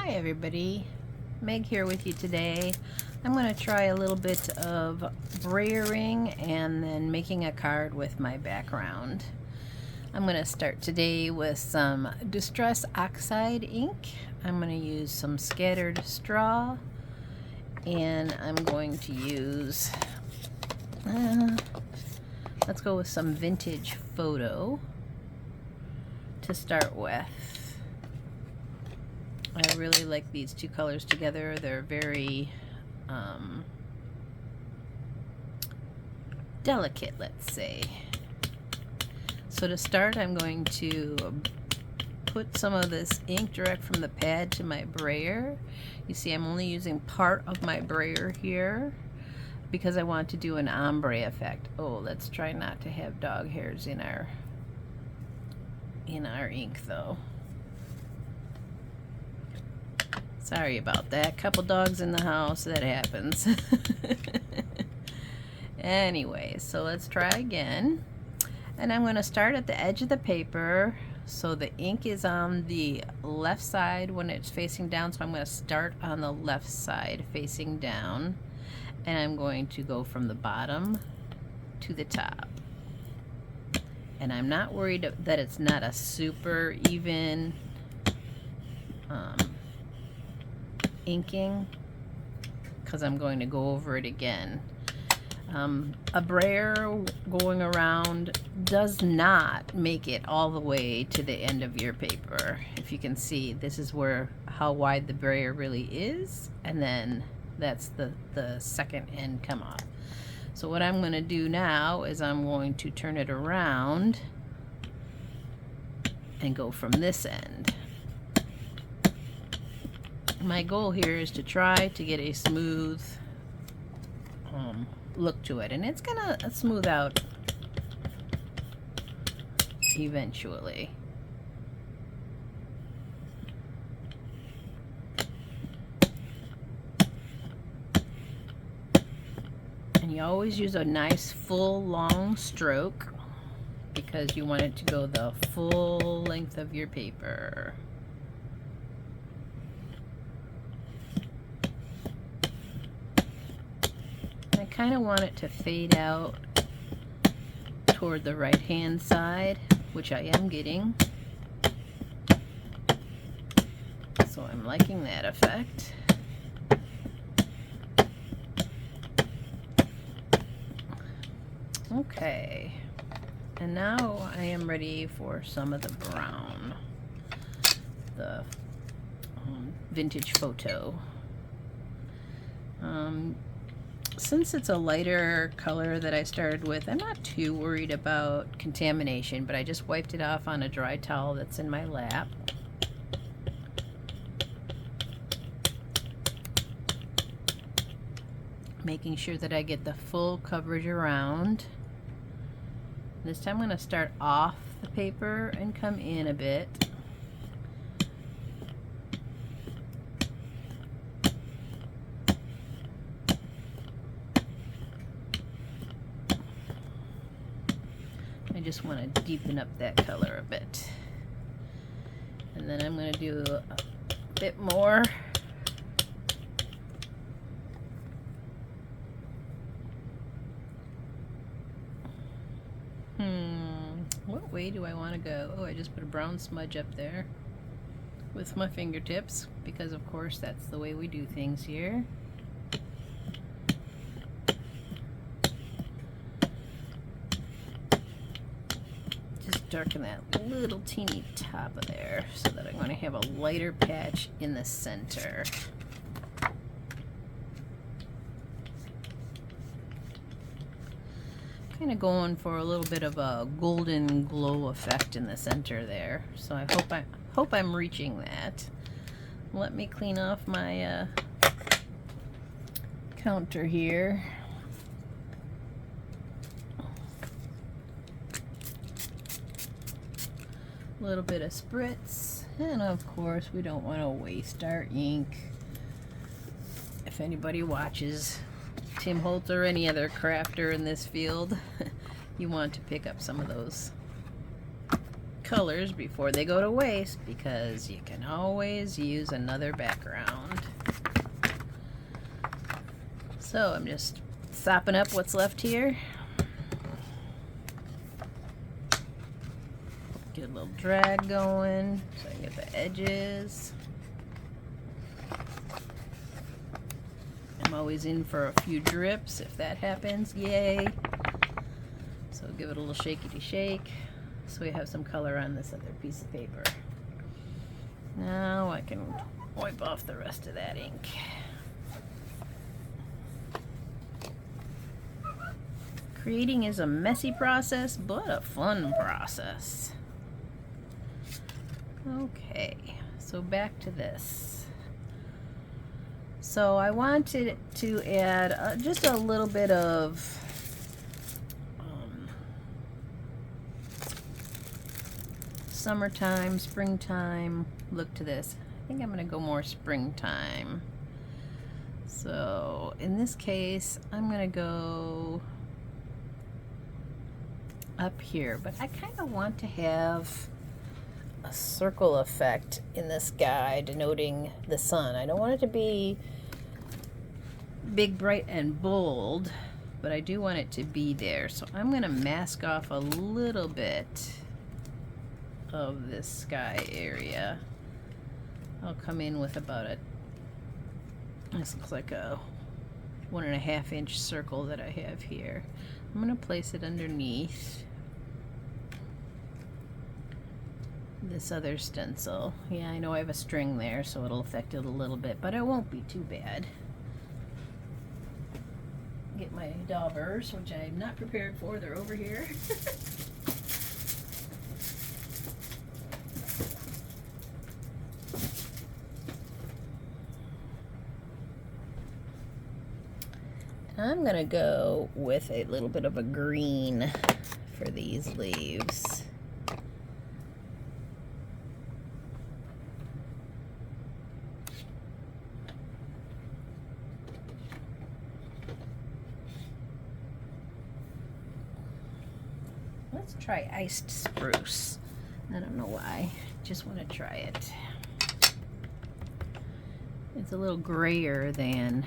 Hi everybody, Meg here with you today. I'm going to try a little bit of brayering and then making a card with my background. I'm going to start today with some Distress Oxide ink. I'm going to use some scattered straw, and I'm going to use, let's go with some Vintage Photo to start with. I really like these two colors together. They're very delicate, let's say. So to start, I'm going to put some of this ink direct from the pad to my brayer. You see, I'm only using part of my brayer here because I want to do an ombre effect. Oh, let's try not to have dog hairs in our ink though. Sorry about that. Couple dogs in the house, that happens. Anyway, so let's try again. And I'm going to start at the edge of the paper so the ink is on the left side when it's facing down. So I'm going to start on the left side facing down, and I'm going to go from the bottom to the top. And I'm not worried that it's not a super even inking, because I'm going to go over it again. A brayer going around does not make it all the way to the end of your paper. If you can see, this is where how wide the brayer really is, and then that's the second end come off. So what I'm going to do now is I'm going to turn it around and go from this end. My goal here is to try to get a smooth look to it, and it's gonna smooth out eventually. And you always use a nice full long stroke because you want it to go the full length of your paper. I kind of want it to fade out toward the right hand side, which I am getting. So I'm liking that effect. Okay, and now I am ready for some of the brown, the Vintage Photo. Since it's a lighter color that I started with, I'm not too worried about contamination, but I just wiped it off on a dry towel that's in my lap. Making sure that I get the full coverage around. This time I'm going to start off the paper and come in a bit. I just want to deepen up that color a bit. And then I'm going to do a bit more. What way do I want to go? Oh, I just put a brown smudge up there with my fingertips because of course that's the way we do things here. Darken that little teeny top of there so that I'm going to have a lighter patch in the center. Kind of going for a little bit of a golden glow effect in the center there. So I hope I'm reaching that. Let me clean off my counter here. A little bit of spritz, and of course we don't want to waste our ink. If anybody watches Tim Holtz or any other crafter in this field, you want to pick up some of those colors before they go to waste, because you can always use another background. So I'm just sopping up what's left here. Get a little drag going so I can get the edges. I'm always in for a few drips if that happens, yay. So give it a little shakey-shake so we have some color on this other piece of paper. Now I can wipe off the rest of that ink. Creating is a messy process, but a fun process. Okay, so back to this. So I wanted to add just a little bit of summertime, springtime look to this. I think I'm going to go more springtime. So in this case, I'm going to go up here, but I kind of want to have a circle effect in this guy denoting the sun. I don't want it to be big, bright, and bold, but I do want it to be there. So I'm going to mask off a little bit of this sky area. I'll come in with about this looks like a 1.5 inch circle that I have here. I'm going to place it underneath this other stencil. Yeah, I know I have a string there, so it'll affect it a little bit, but it won't be too bad. Get my daubers, which I'm not prepared for. They're over here. I'm gonna go with a little bit of a green for these leaves. Let's try iced spruce. I don't know why, just want to try it. It's a little grayer than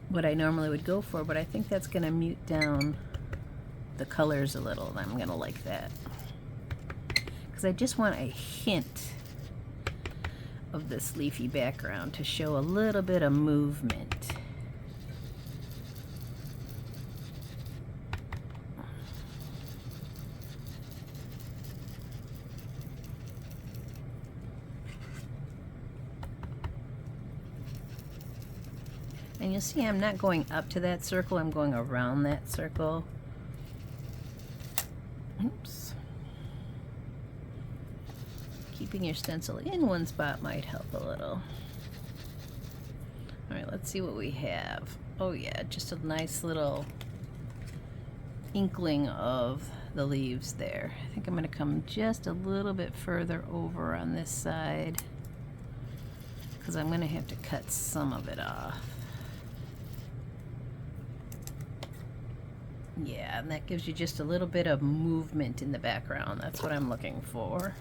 what I normally would go for, but I think that's going to mute down the colors a little, and I'm going to like that. Because I just want a hint of this leafy background to show a little bit of movement. And you'll see I'm not going up to that circle, I'm going around that circle. Oops. Keeping your stencil in one spot might help a little. Alright, let's see what we have. Oh yeah, just a nice little inkling of the leaves there. I think I'm going to come just a little bit further over on this side, because I'm going to have to cut some of it off. Yeah, and that gives you just a little bit of movement in the background. That's what I'm looking for.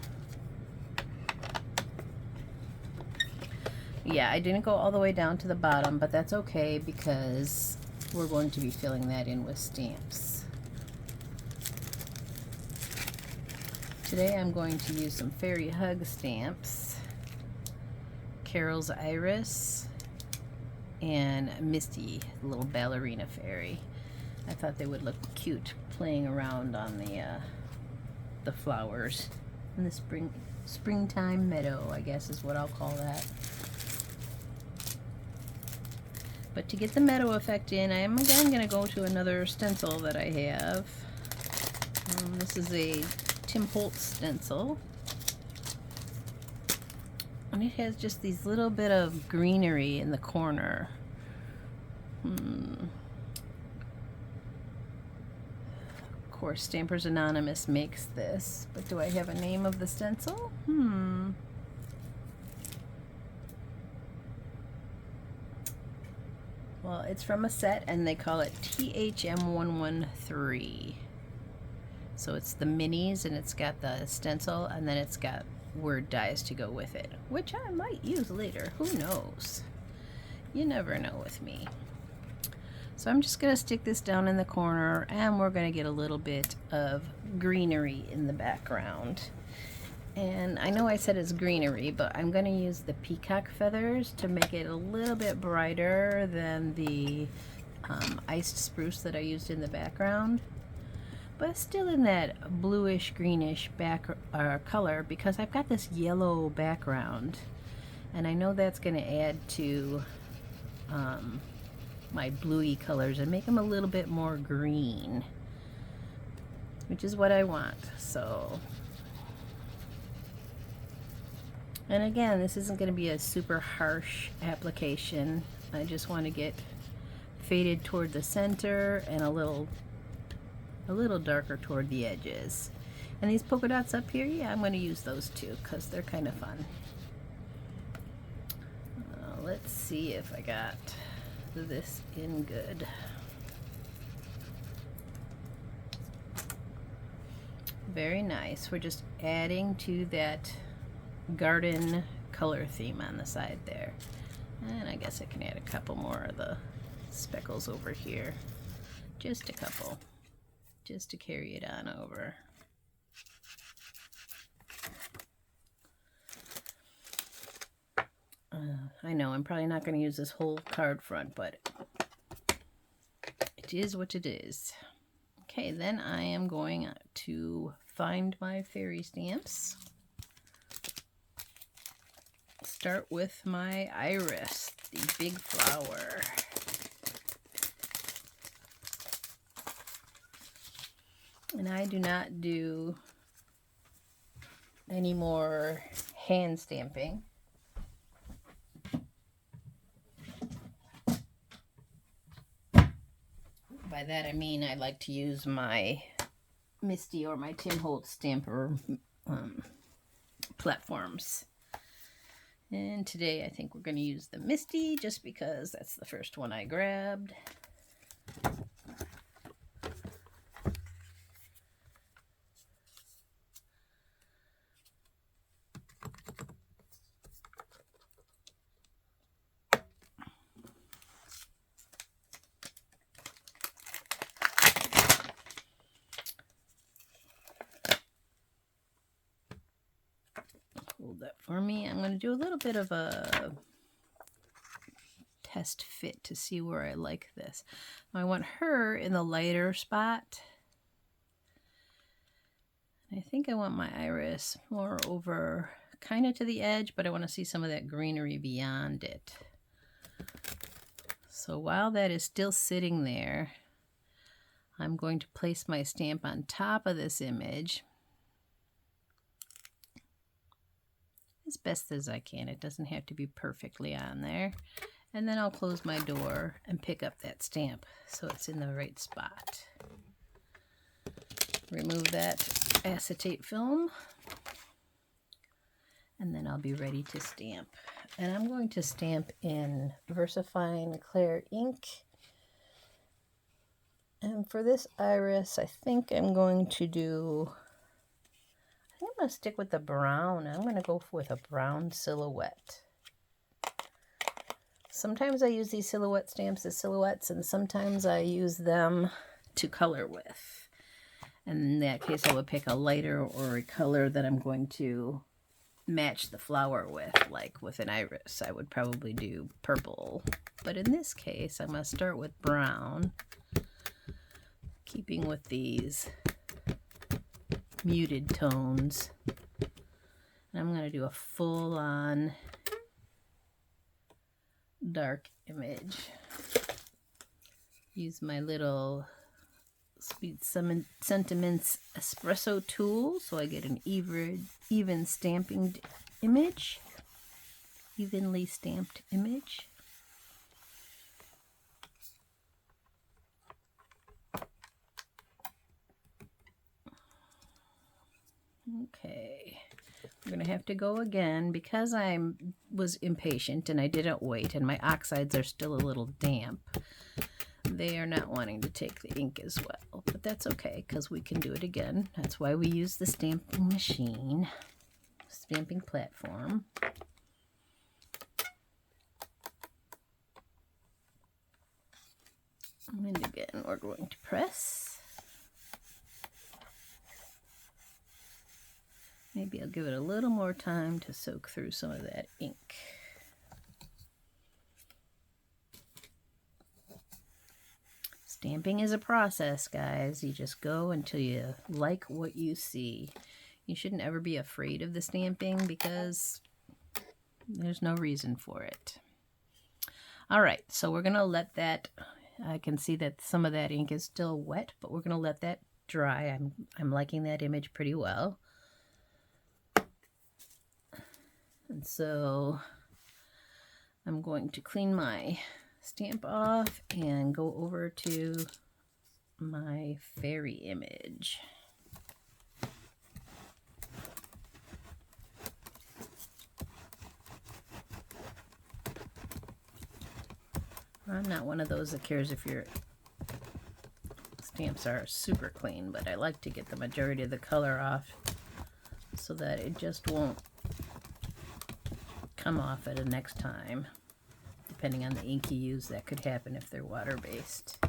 Yeah, I didn't go all the way down to the bottom, but that's okay because we're going to be filling that in with stamps. Today I'm going to use some FairyHugs stamps, Carol's Iris, and Misty, the little ballerina fairy. I thought they would look cute playing around on the flowers in the springtime meadow, I guess is what I'll call that. But to get the meadow effect in, I am again going to go to another stencil that I have. This is a Tim Holtz stencil. And it has just these little bit of greenery in the corner. Of course, Stampers Anonymous makes this, but do I have a name of the stencil? Well, it's from a set and they call it THM113. So it's the minis, and it's got the stencil, and then it's got word dies to go with it, which I might use later. Who knows? You never know with me. So I'm just going to stick this down in the corner, and we're going to get a little bit of greenery in the background. And I know I said it's greenery, but I'm going to use the peacock feathers to make it a little bit brighter than the iced spruce that I used in the background. But still in that bluish greenish color, because I've got this yellow background. And I know that's going to add to my bluey colors and make them a little bit more green, which is what I want. So, and again, this isn't going to be a super harsh application. I just want to get faded toward the center and a little darker toward the edges. And these polka dots up here, yeah, I'm going to use those too because they're kind of fun. Let's see if I got this in good. Very nice. We're just adding to that garden color theme on the side there. And I guess I can add a couple more of the speckles over here. Just a couple. Just to carry it on over. I know I'm probably not going to use this whole card front, but it is what it is. Okay, then I am going to find my fairy stamps. Start with my iris, the big flower. And I do not do any more hand stamping. By that I mean I like to use my Misty or my Tim Holtz stamper platforms. And today I think we're going to use the Misty just because that's the first one I grabbed. Hold that for me. I'm going to do a little bit of a test fit to see where I like this. I want her in the lighter spot. I think I want my iris more over kind of to the edge, but I want to see some of that greenery beyond it. So while that is still sitting there, I'm going to place my stamp on top of this image as best as I can. It doesn't have to be perfectly on there. And then I'll close my door and pick up that stamp so it's in the right spot. Remove that acetate film, and then I'll be ready to stamp. And I'm going to stamp in VersaFine Clear ink. And for this iris, I think I'm going to stick with the brown. I'm going to go with a brown silhouette. Sometimes I use these silhouette stamps as silhouettes, and sometimes I use them to color with. And in that case, I would pick a lighter or a color that I'm going to match the flower with. Like with an iris, I would probably do purple. But in this case, I'm going to start with brown, keeping with these muted tones. And I'm going to do a full-on dark image. Use my little Sweet Sentiments espresso tool so I get an even stamping image, evenly stamped image. Okay, I'm going to have to go again because I was impatient and I didn't wait, and my oxides are still a little damp. They are not wanting to take the ink as well, but but that's okay because we can do it again. That's why we use the stamping machine, stamping platform. And again, we're going to press. Maybe I'll give it a little more time to soak through some of that ink. Stamping is a process, guys. You just go until you like what you see. You shouldn't ever be afraid of the stamping because there's no reason for it. All right, so we're gonna let that, I can see that some of that ink is still wet, but we're gonna let that dry. I'm liking that image pretty well. And so I'm going to clean my stamp off and go over to my fairy image. I'm not one of those that cares if your stamps are super clean, but I like to get the majority of the color off so that it just won't come off at the next time. Depending on the ink you use, that could happen if they're water-based.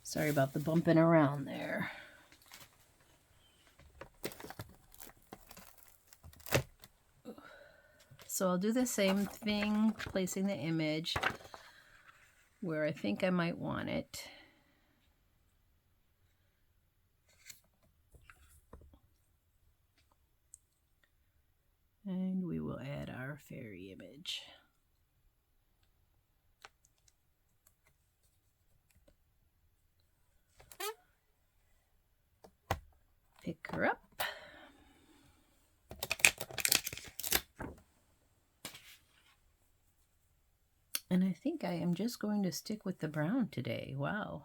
Sorry about the bumping around there. So I'll do the same thing, placing the image where I think I might want it. And we will add our fairy image. Pick her up. And I think I am just going to stick with the brown today. Wow.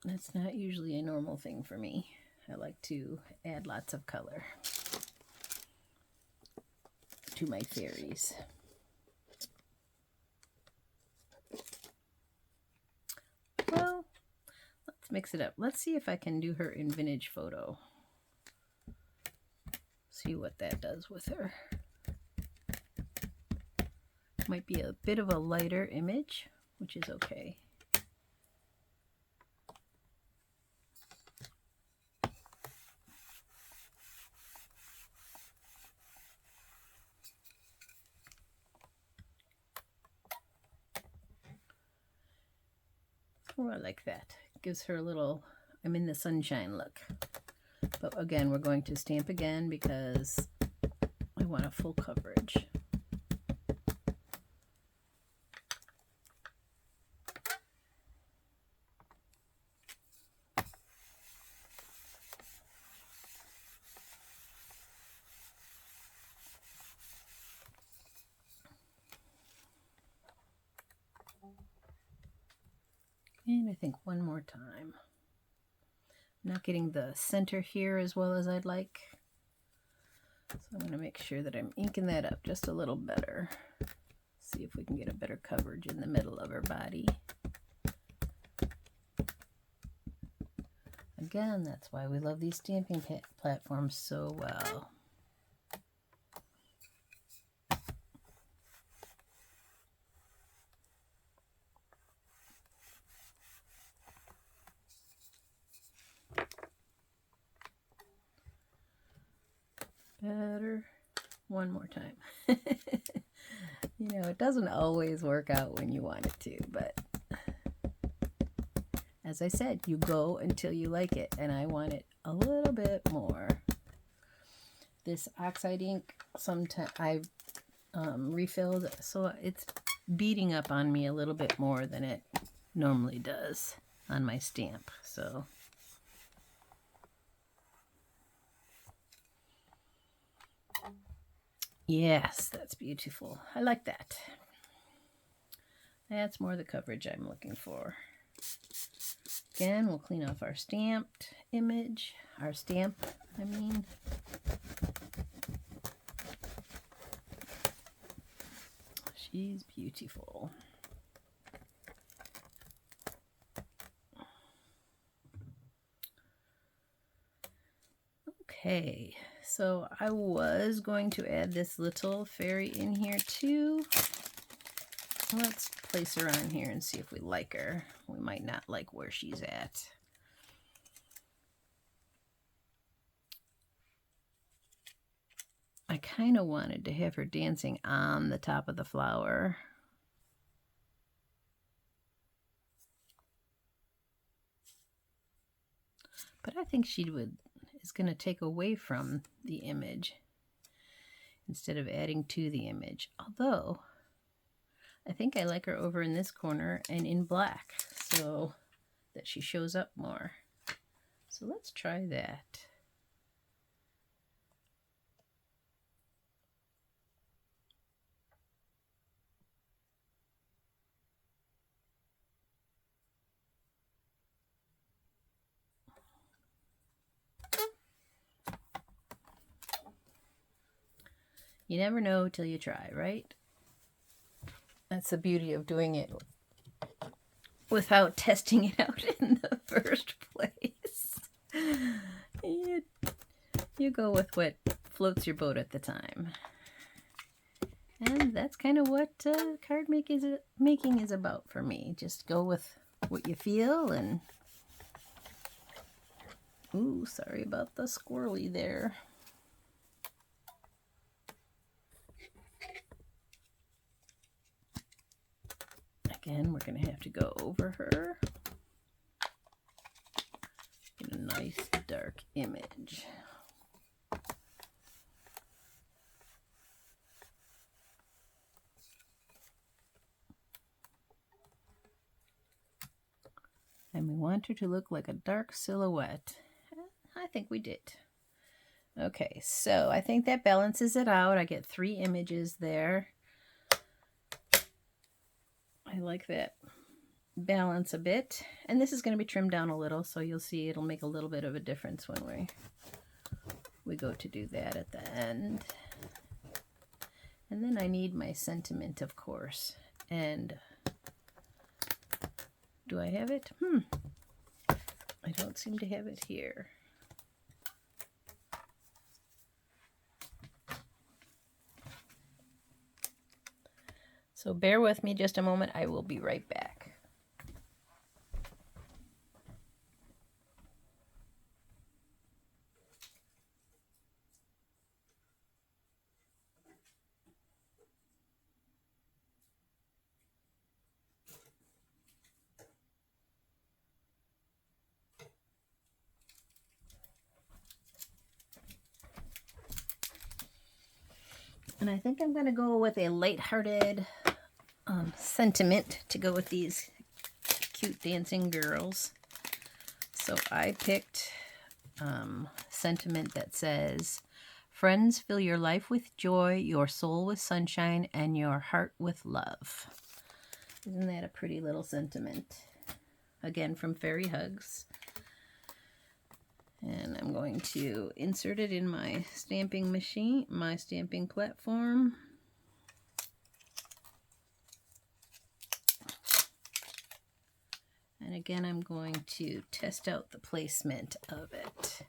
That's not usually a normal thing for me. I like to add lots of color to my fairies. Well, let's mix it up. Let's see if I can do her in vintage photo. See what that does with her. Might be a bit of a lighter image, which is okay. Oh, I like that. Gives her a little, I'm in the sunshine look. But again, we're going to stamp again because I want a full coverage. And I think one more time. I'm not getting the center here as well as I'd like. So I'm going to make sure that I'm inking that up just a little better. See if we can get a better coverage in the middle of her body. Again, that's why we love these stamping platforms so well. Better. One more time. You know, it doesn't always work out when you want it to, but as I said, you go until you like it, and I want it a little bit more. This oxide ink, sometimes I've refilled, so it's beating up on me a little bit more than it normally does on my stamp. So yes, that's beautiful. I like that. That's more the coverage I'm looking for. Again, we'll clean off our stamped image, our stamp, I mean. She's beautiful. Okay, so I was going to add this little fairy in here too. Let's place her on here and see if we like her. We might not like where she's at. I kind of wanted to have her dancing on the top of the flower. But I think she is going to take away from the image instead of adding to the image. Although, I think I like her over in this corner and in black so that she shows up more. So let's try that. You never know till you try, right? That's the beauty of doing it without testing it out in the first place. You go with what floats your boat at the time. And that's kind of what card making is about for me. Just go with what you feel and... Ooh, sorry about the squirrely there. Again, we're going to have to go over her. Get a nice dark image. And we want her to look like a dark silhouette. I think we did. Okay, so I think that balances it out. I get 3 images there. I like that balance a bit. And this is going to be trimmed down a little, so you'll see it'll make a little bit of a difference when we go to do that at the end. And then I need my sentiment, of course. And do I have it? I don't seem to have it here. So bear with me just a moment. I will be right back. And I think I'm going to go with a lighthearted sentiment to go with these cute dancing girls. So I picked sentiment that says, friends, fill your life with joy, your soul with sunshine, and your heart with love. Isn't that a pretty little sentiment? Again, from FairyHugs. And I'm going to insert it in my stamping machine, my stamping platform. And again, I'm going to test out the placement of it.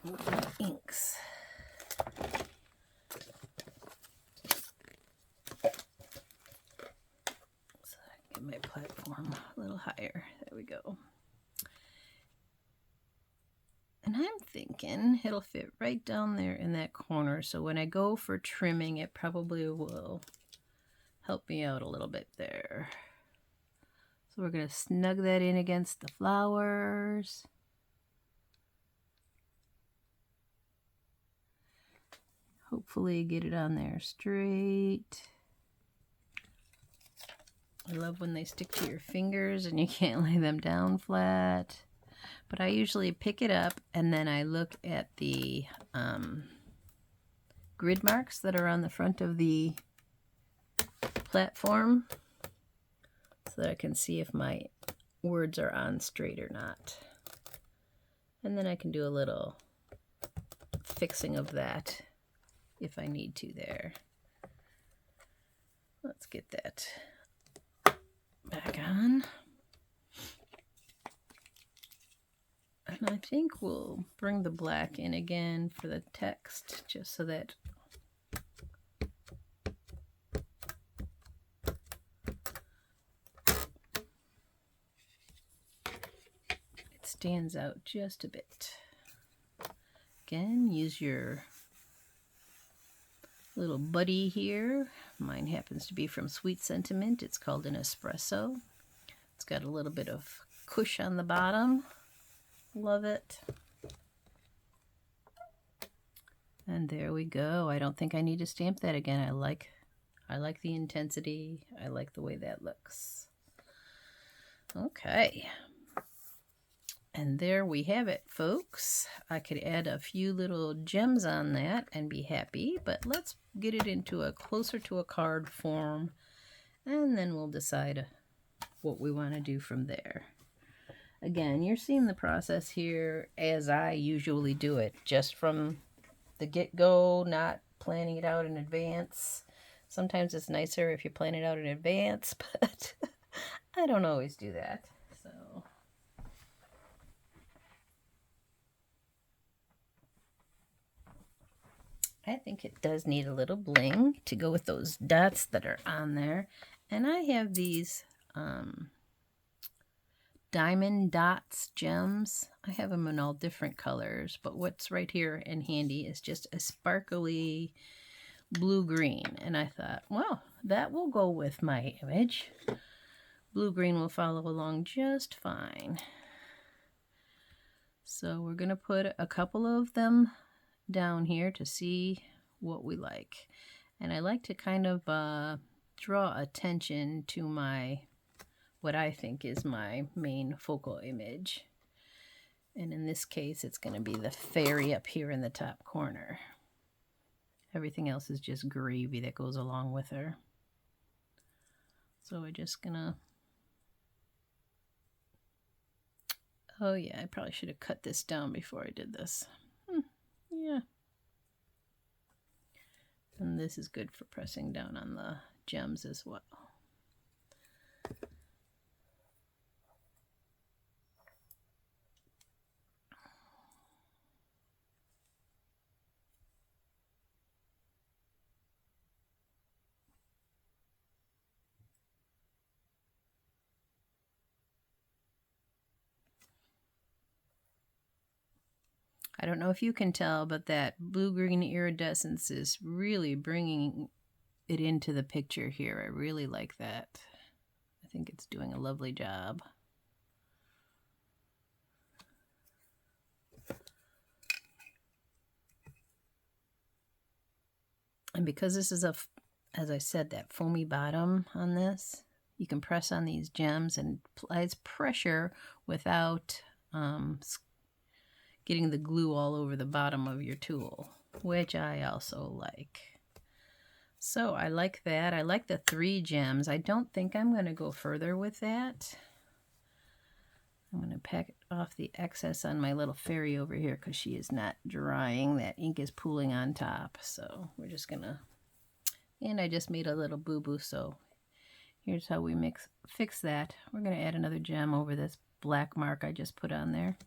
Move my inks. So I can get my platform a little higher. There we go. And I'm thinking it'll fit right down there in that corner. So when I go for trimming, it probably will help me out a little bit there. So we're going to snug that in against the flowers. Hopefully get it on there straight. I love when they stick to your fingers and you can't lay them down flat. But I usually pick it up and then I look at the grid marks that are on the front of the platform so that I can see if my words are on straight or not. And then I can do a little fixing of that if I need to there. Let's get that back on. And I think we'll bring the black in again for the text, just so that it stands out just a bit. Again, use your little buddy here. Mine happens to be from Sweet Sentiment. It's called an espresso. It's got a little bit of cush on the bottom. Love it. And there we go. I don't think I need to stamp that again. I like the intensity. I like the way that looks. Okay. And there we have it, folks. I could add a few little gems on that and be happy, but let's get it into a closer to a card form, and then we'll decide what we want to do from there. Again, you're seeing the process here as I usually do it, just from the get-go, not planning it out in advance. Sometimes it's nicer if you plan it out in advance, but I don't always do that. So I think it does need a little bling to go with those dots that are on there. And I have these diamond dots gems. I have them in all different colors, but what's right here and handy is just a sparkly blue-green. And I thought, well, that will go with my image. Blue-green will follow along just fine. So we're going to put a couple of them down here to see what we like. And I like to kind of draw attention to my, what I think is my main focal image. And in this case, it's going to be the fairy up here in the top corner. Everything else is just gravy that goes along with her. So we're just going to... Oh yeah, I probably should have cut this down before I did this. Yeah. And this is good for pressing down on the gems as well. I don't know if you can tell, but that blue-green iridescence is really bringing it into the picture here. I really like that. I think it's doing a lovely job. And because this is as I said, that foamy bottom on this, you can press on these gems and applies pressure without getting the glue all over the bottom of your tool, which I also like. So I like that. I like the 3 gems. I don't think I'm going to go further with that. I'm going to pack off the excess on my little fairy over here because she is not drying. That ink is pooling on top. So we're just going to... And I just made a little boo-boo, so here's how we fix that. We're going to add another gem over this black mark I just put on there.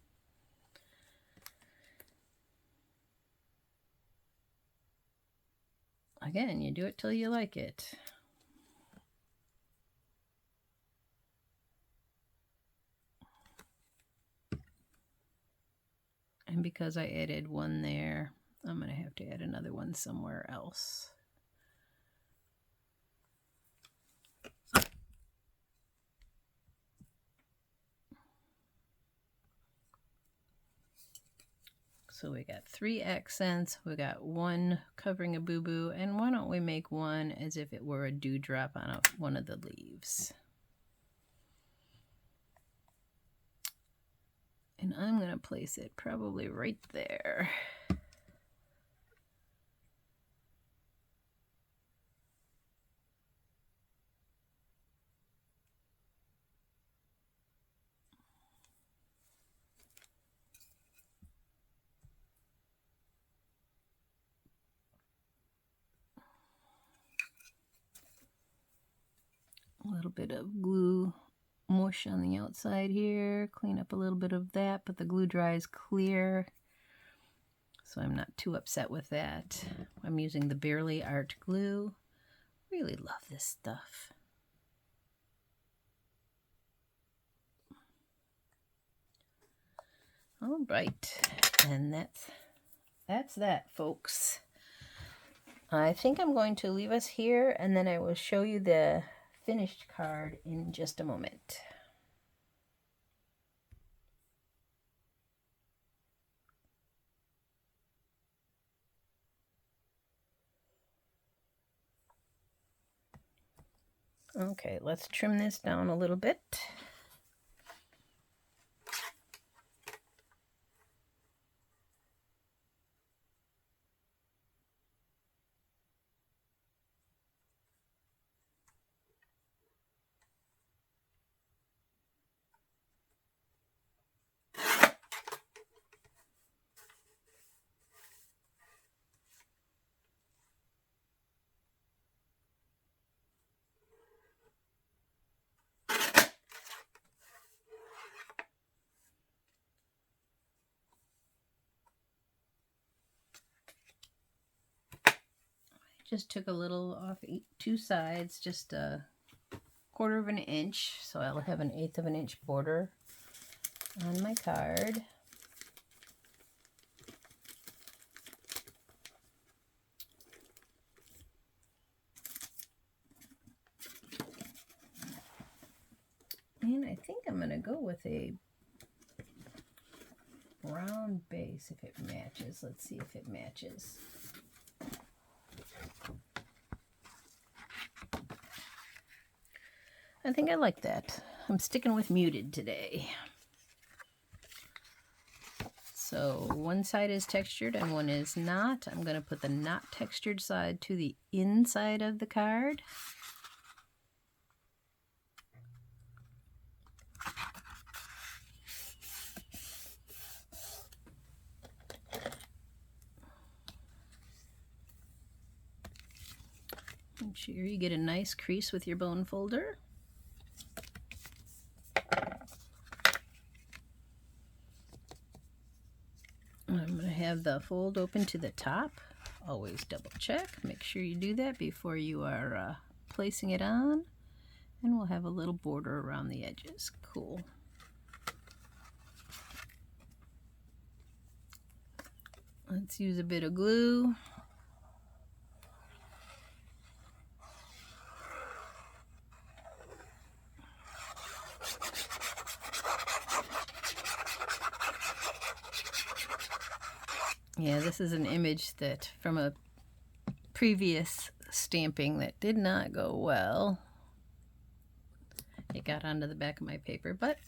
Again, you do it till you like it. And because I added one there, I'm going to have to add another one somewhere else. So we got 3 accents, we got 1 covering a boo-boo, and why don't we make one as if it were a dewdrop on one of the leaves. And I'm going to place it probably right there. A little bit of glue mush on the outside here. Clean up a little bit of that, but the glue dries clear, so I'm not too upset with that. I'm using the Barely Art glue. Really love this stuff. All right, and that's that, folks. I think I'm going to leave us here, and then I will show you the finished card in just a moment. Okay, let's trim this down a little bit. Just took a little off two sides, just a 1/4 of an inch, so I'll have an 1/8 of an inch border on my card. And I think I'm going to go with a brown base if it matches. Let's see if it matches. I think I like that. I'm sticking with muted today. So one side is textured and one is not. I'm going to put the not textured side to the inside of the card. Make sure you get a nice crease with your bone folder. I'm going to have the fold open to the top. Always double check. Make sure you do that before you are placing it on. And we'll have a little border around the edges. Cool. Let's use a bit of glue. Yeah, this is an image that from a previous stamping that did not go well. It got onto the back of my paper, but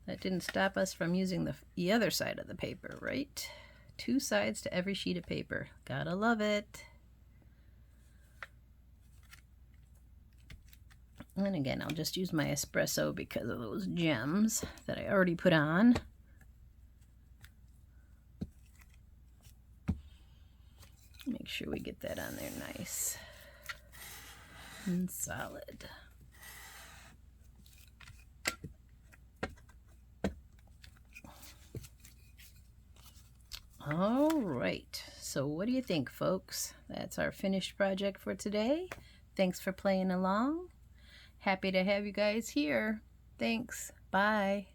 that didn't stop us from using the other side of the paper, right? 2 sides to every sheet of paper. Gotta love it. And again, I'll just use my espresso because of those gems that I already put on. Make sure we get that on there nice and solid. All right, so what do you think, folks? That's our finished project for today. Thanks for playing along. Happy to have you guys here. Thanks. Bye.